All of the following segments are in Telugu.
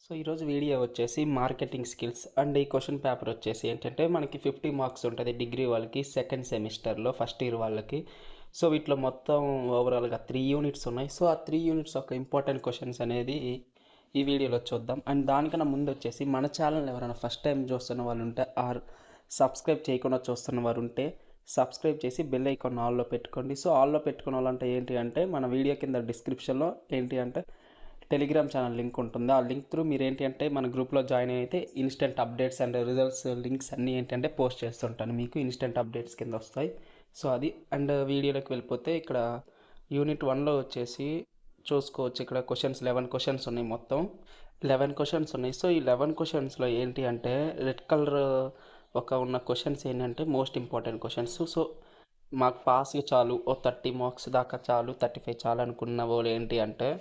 సో ఈరోజు వీడియో వచ్చేసి మార్కెటింగ్ స్కిల్స్ అండ్ ఈ క్వశ్చన్ పేపర్ వచ్చేసి ఏంటంటే మనకి 50 మార్క్స్ ఉంటుంది డిగ్రీ వాళ్ళకి సెకండ్ సెమిస్టర్లో ఫస్ట్ ఇయర్ వాళ్ళకి. సో వీటిలో మొత్తం ఓవరాల్గా 3 యూనిట్స్ ఉన్నాయి. సో ఆ 3 యూనిట్స్ ఒక ఇంపార్టెంట్ క్వశ్చన్స్ అనేది ఈ వీడియోలో చూద్దాం. అండ్ దానికన్నా ముందు వచ్చేసి మన ఛానల్ ఎవరైనా ఫస్ట్ టైం చూస్తున్న వాళ్ళు ఉంటే ఆర్ సబ్స్క్రైబ్ చేయకుండా చూస్తున్న వారు ఉంటే సబ్స్క్రైబ్ చేసి బెల్ ఐకాన్ ఆల్లో పెట్టుకోండి. సో ఆల్లో పెట్టుకున్న వాళ్ళంటే ఏంటి అంటే మన వీడియో కింద డిస్క్రిప్షన్లో ఏంటి అంటే టెలిగ్రామ్ ఛానల్ లింక్ ఉంటుంది. ఆ లింక్ త్రూ మీరు ఏంటి అంటే మన గ్రూప్లో జాయిన్ అయితే instant updates and results links అన్నీ ఏంటంటే పోస్ట్ చేస్తుంటాను, మీకు ఇన్స్టెంట్ అప్డేట్స్ కింద వస్తాయి. సో అది అండ్ వీడియోలోకి వెళ్ళిపోతే ఇక్కడ యూనిట్ 1లో వచ్చేసి చూసుకోవచ్చు. ఇక్కడ క్వశ్చన్స్ 11 క్వశ్చన్స్ ఉన్నాయి, మొత్తం 11 క్వశ్చన్స్ ఉన్నాయి. సో ఈ 11 క్వశ్చన్స్లో ఏంటి అంటే రెడ్ కలర్ ఉన్న క్వశ్చన్స్ ఏంటంటే మోస్ట్ ఇంపార్టెంట్ క్వశ్చన్స్. సో మాకు పాస్ చాలు, ఓ 30 మార్క్స్ దాకా చాలు, 35 చాలు అనుకున్న వాళ్ళు ఏంటి అంటే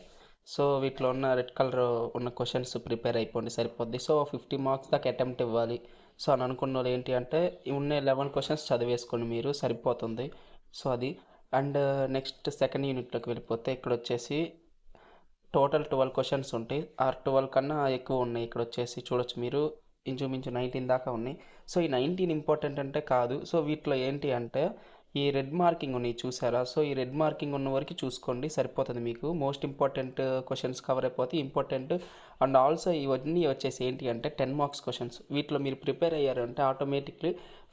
సో వీటిలో ఉన్న రెడ్ కలర్ ఉన్న క్వశ్చన్స్ ప్రిపేర్ అయిపోండి, సరిపోద్ది. సో 50 మార్క్స్ దాకా అటెంప్ట్ ఇవ్వాలి. సో అని అనుకున్న వాళ్ళు ఏంటి అంటే ఉన్న 11 క్వశ్చన్స్ చదివేసుకోండి, మీరు సరిపోతుంది. సో అది అండ్ నెక్స్ట్ సెకండ్ యూనిట్లోకి వెళ్ళిపోతే ఇక్కడ వచ్చేసి టోటల్ 12 క్వశ్చన్స్ ఉంటాయి. ఆ 12 కన్నా ఎక్కువ ఉన్నాయి. ఇక్కడ వచ్చేసి చూడొచ్చు మీరు, ఇంచుమించు 19 దాకా ఉన్నాయి. సో ఈ 19 ఇంపార్టెంట్ అంటే కాదు. సో వీటిలో ఏంటి అంటే ఈ రెడ్ మార్కింగ్ ఉన్నాయి చూసారా. సో ఈ రెడ్ మార్కింగ్ ఉన్న వరకు చూసుకోండి, సరిపోతుంది మీకు. మోస్ట్ ఇంపార్టెంట్ క్వశ్చన్స్ కవర్ అయిపోతే ఇంపార్టెంట్. అండ్ ఆల్సో ఇవన్నీ వచ్చేసి ఏంటి అంటే 10 మార్క్స్ క్వశ్చన్స్. వీటిలో మీరు ప్రిపేర్ అయ్యారంటే ఆటోమేటిక్లీ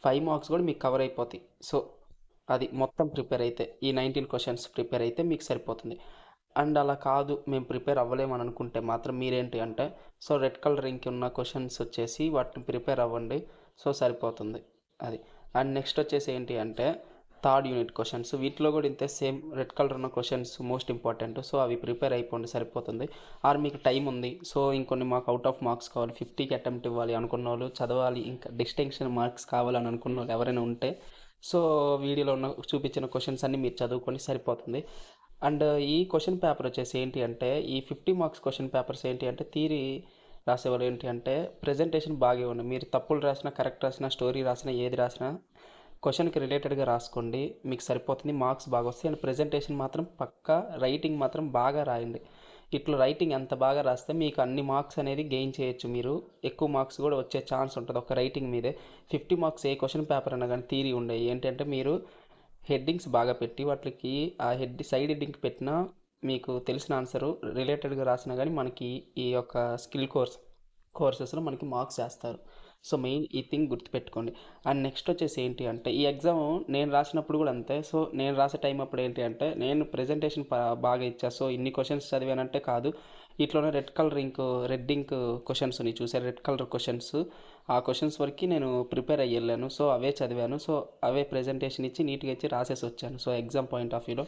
5 మార్క్స్ కూడా మీకు కవర్ అయిపోతాయి. సో అది మొత్తం ప్రిపేర్ అయితే ఈ 19 క్వశ్చన్స్ ప్రిపేర్ అయితే మీకు సరిపోతుంది. అండ్ అలా కాదు మేము ప్రిపేర్ అవ్వలేమని అనుకుంటే మాత్రం మీరేంటి అంటే సో రెడ్ కలర్ ఇంక ఉన్న క్వశ్చన్స్ వచ్చేసి వాటిని ప్రిపేర్ అవ్వండి, సో సరిపోతుంది అది. అండ్ నెక్స్ట్ వచ్చేసి ఏంటి అంటే థర్డ్ యూనిట్ క్వశ్చన్స్. వీటిలో కూడా ఇంతే, సేమ్ రెడ్ కలర్ ఉన్న క్వశ్చన్స్ మోస్ట్ ఇంపార్టెంట్. సో అవి ప్రిపేర్ అయిపోండి, సరిపోతుంది. ఆర్ మీకు టైం ఉంది, సో ఇంకొన్ని మాకు అవుట్ ఆఫ్ మార్క్స్ కావాలి, 50కి అటెంప్ట్ ఇవ్వాలి అనుకున్న వాళ్ళు, చదవాలి ఇంకా డిస్టింక్షన్ మార్క్స్ కావాలని అనుకున్న వాళ్ళు ఎవరైనా ఉంటే సో వీడియోలో ఉన్న చూపించిన క్వశ్చన్స్ అన్నీ మీరు చదువుకొని సరిపోతుంది. అండ్ ఈ క్వశ్చన్ పేపర్ వచ్చేసి ఏంటి అంటే ఈ 50 మార్క్స్ క్వశ్చన్ పేపర్స్ ఏంటి అంటే థియరీ రాసేవాళ్ళు ఏంటి అంటే ప్రజెంటేషన్ బాగా ఇవ్వండి. మీరు తప్పులు రాసినా కరెక్ట్ రాసినా స్టోరీ రాసినా ఏది రాసినా క్వశ్చన్కి రిలేటెడ్గా రాసుకోండి, మీకు సరిపోతుంది, మార్క్స్ బాగా వస్తాయి. అండ్ ప్రజెంటేషన్ మాత్రం పక్కా, రైటింగ్ మాత్రం బాగా రాయండి. ఇట్లా రైటింగ్ ఎంత బాగా రాస్తే మీకు అన్ని మార్క్స్ అనేది గెయిన్ చేయొచ్చు, మీరు ఎక్కువ మార్క్స్ కూడా వచ్చే ఛాన్స్ ఉంటుంది ఒక రైటింగ్ మీదే. 50 మార్క్స్ ఏ క్వశ్చన్ పేపర్ అన్నా కానీ థియరీ ఉండేవి ఏంటంటే మీరు హెడ్డింగ్స్ బాగా పెట్టి వాటికి ఆ సైడ్ హెడ్డింగ్ పెట్టినా మీకు తెలిసిన ఆన్సరు రిలేటెడ్గా రాసినా కానీ మనకి ఈ యొక్క స్కిల్ కోర్సెస్లో మనకి మార్క్స్ వేస్తారు. సో మెయిన్ ఈ థింగ్ గుర్తుపెట్టుకోండి. అండ్ నెక్స్ట్ వచ్చేసి ఏంటి అంటే ఈ ఎగ్జామ్ నేను రాసినప్పుడు కూడా అంతే. సో నేను రాసే టైం అప్పుడు ఏంటి అంటే నేను ప్రెజెంటేషన్ బాగా ఇచ్చా. సో ఇన్ని క్వశ్చన్స్ చదివానంటే కాదు, ఇట్లోనే రెడ్ ఇంక్ క్వశ్చన్స్ ఉన్నాయి చూసారు, రెడ్ కలర్ క్వశ్చన్స్. ఆ క్వశ్చన్స్ వరకు నేను ప్రిపేర్ అయ్యి వెళ్ళాను. సో అవే చదివాను, సో అవే ప్రెజెంటేషన్ ఇచ్చి నీట్గా ఇచ్చి రాసేసి వచ్చాను, సో ఎగ్జామ్ పాయింట్ ఆఫ్ వ్యూలో.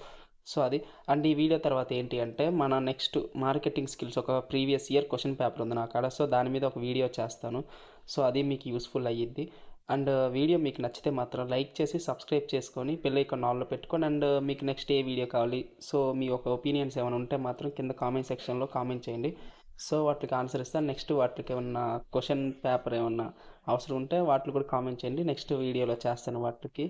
సో అది అండ్ ఈ వీడియో తర్వాత ఏంటి అంటే మన నెక్స్ట్ మార్కెటింగ్ స్కిల్స్ ఒక ప్రీవియస్ ఇయర్ క్వశ్చన్ పేపర్ ఉంది నా కాడ. సో దాని మీద ఒక వీడియో చేస్తాను, సో అది మీకు యూస్ఫుల్ అయ్యిద్ది. అండ్ వీడియో మీకు నచ్చితే మాత్రం లైక్ చేసి సబ్స్క్రైబ్ చేసుకొని బెల్ ఐకాన్ ఆల్లో పెట్టుకొని అండ్ మీకు నెక్స్ట్ ఏ వీడియో కావాలి సో మీ ఒక ఒపీనియన్స్ ఏమైనా ఉంటే మాత్రం కింద కామెంట్ సెక్షన్లో కామెంట్ చేయండి. సో వాటికి ఆన్సర్ ఇస్తాను. నెక్స్ట్ వాటికి ఏమన్నా క్వశ్చన్ పేపర్ ఏమన్నా అవసరం ఉంటే వాటిని కూడా కామెంట్ చేయండి, నెక్స్ట్ వీడియోలో చేస్తాను వాటికి.